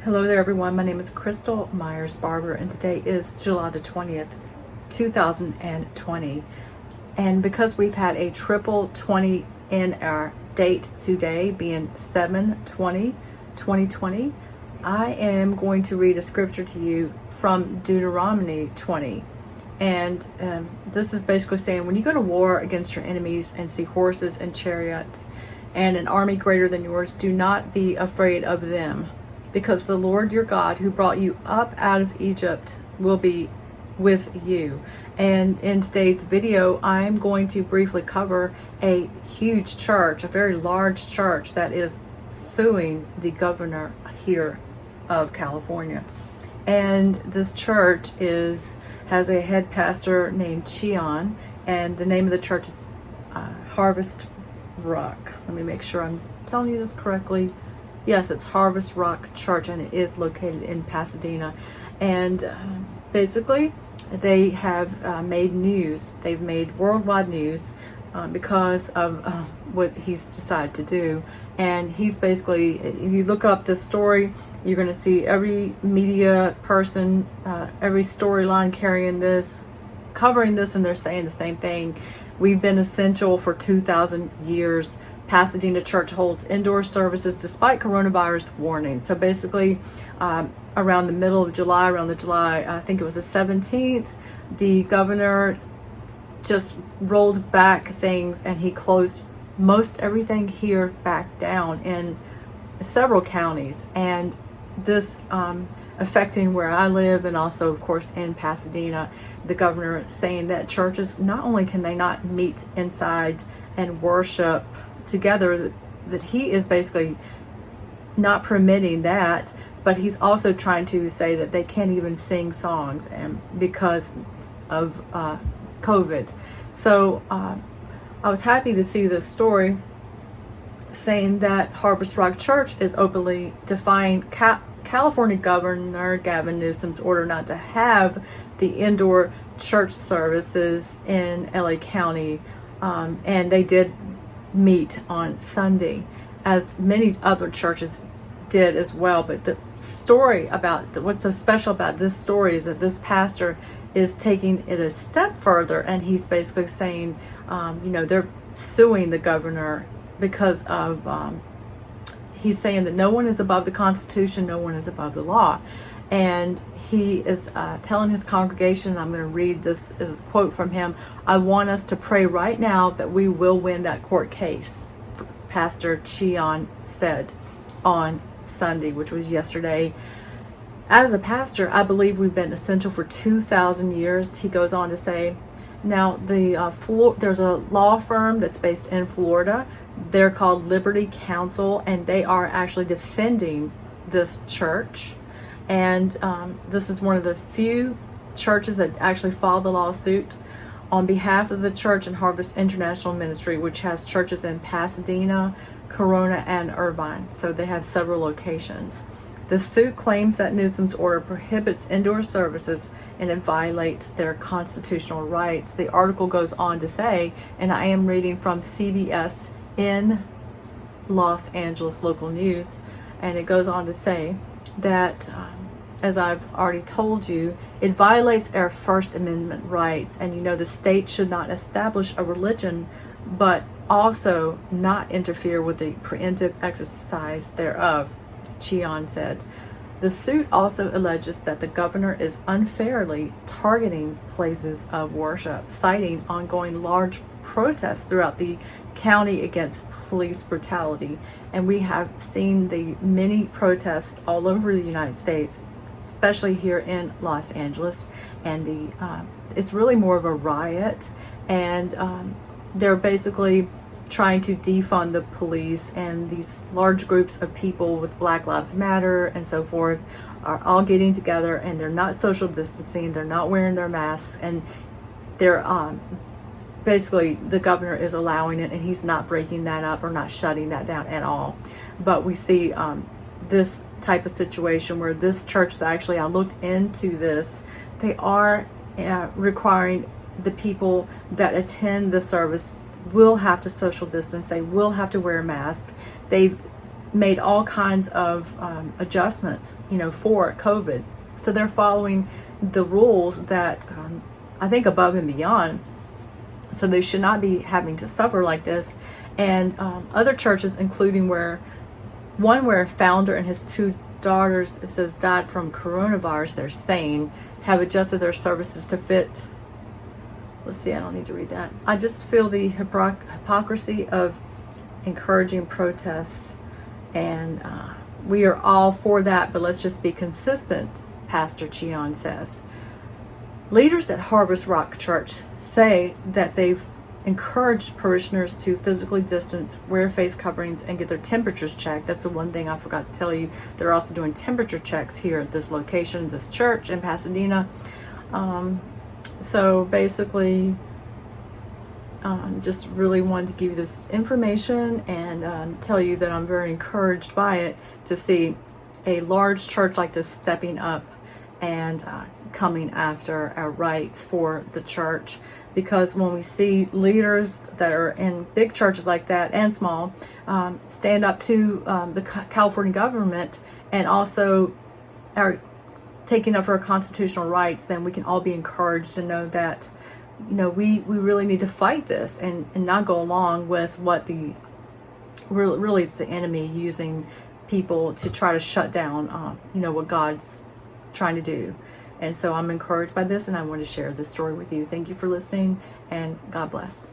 Hello there everyone, my name is Crystal Myers-Barber and today is July the 20th, 2020. And because we've had a triple 20 in our date today, being 7/20/2020, I am going to read a scripture to you from Deuteronomy 20. And this is basically saying, when you go to war against your enemies and see horses and chariots and an army greater than yours, do not be afraid of them, because the Lord your God, who brought you up out of Egypt, will be with you. And in today's video, I'm going to briefly cover a huge church, a very large church that is suing the governor here of California. And this church has a head pastor named Chion, and the name of the church is Harvest Rock. Let me make sure I'm telling you this correctly. Yes, it's Harvest Rock Church, and it is located in Pasadena. And basically, they have made news. They've made worldwide news because of what he's decided to do. And he's basically, if you look up this story, you're going to see every media person, every storyline covering this, and they're saying the same thing. We've been essential for 2,000 years. Pasadena Church holds indoor services despite coronavirus warning. So basically, around the middle of July, I think it was the 17th, the governor just rolled back things and he closed most everything here back down in several counties. And this affecting where I live, and also of course in Pasadena, the governor saying that churches, not only can they not meet inside and worship together, that he is basically not permitting that, but he's also trying to say that they can't even sing songs and because of COVID. So I was happy to see this story saying that Harvest Rock Church is openly defying California Governor Gavin Newsom's order not to have the indoor church services in LA County, and they did meet on Sunday, as many other churches did as well. But the story about what's so special about this story is that this pastor is taking it a step further, and he's basically saying, they're suing the governor because of, he's saying that no one is above the Constitution, no one is above the law. And he is telling his congregation, I'm going to read this as a quote from him, "I want us to pray right now that we will win that court case," Pastor Chion said on Sunday, which was yesterday. "As a pastor, I believe we've been essential for 2,000 years, he goes on to say. Now, there's a law firm that's based in Florida. They're called Liberty Counsel, and they are actually defending this church. And this is one of the few churches that actually filed the lawsuit on behalf of the church and Harvest International Ministry, which has churches in Pasadena, Corona, and Irvine. So they have several locations. The suit claims that Newsom's order prohibits indoor services and it violates their constitutional rights." The article goes on to say, and I am reading from CBS in Los Angeles local news, and it goes on to say that, as I've already told you, it violates our First Amendment rights. And the state should not establish a religion, but also not interfere with the preemptive exercise thereof, Chion said. The suit also alleges that the governor is unfairly targeting places of worship, citing ongoing large protests throughout the county against police brutality. And we have seen the many protests all over the United States, especially here in Los Angeles, and it's really more of a riot, and they're basically trying to defund the police, and these large groups of people with Black Lives Matter and so forth are all getting together, and they're not social distancing, they're not wearing their masks, and they're basically the governor is allowing it, and he's not breaking that up or not shutting that down at all. But we see this type of situation where this church is actually, I looked into this, they are requiring the people that attend the service will have to social distance, they will have to wear a mask. They've made all kinds of adjustments, for COVID. So they're following the rules that I think above and beyond. So they should not be having to suffer like this. And other churches, including where a founder and his 2 daughters, it says, died from coronavirus, they're saying, have adjusted their services to fit. Let's see, I don't need to read that. I just feel the hypocrisy of encouraging protests, and we are all for that, but let's just be consistent, Pastor Cheon says. Leaders at Harvest Rock Church say that they've encouraged parishioners to physically distance, wear face coverings, and get their temperatures checked. That's the one thing I forgot to tell you. They're also doing temperature checks here at this location, this church in Pasadena. So basically, just really wanted to give you this information and tell you that I'm very encouraged by it, to see a large church like this stepping up and coming after our rights for the church. Because when we see leaders that are in big churches like that and small stand up to the California government, and also are taking up for our constitutional rights, then we can all be encouraged to know that we really need to fight this and not go along with what really it's the enemy using people to try to shut down what God's trying to do. And so I'm encouraged by this, and I want to share this story with you. Thank you for listening, and God bless.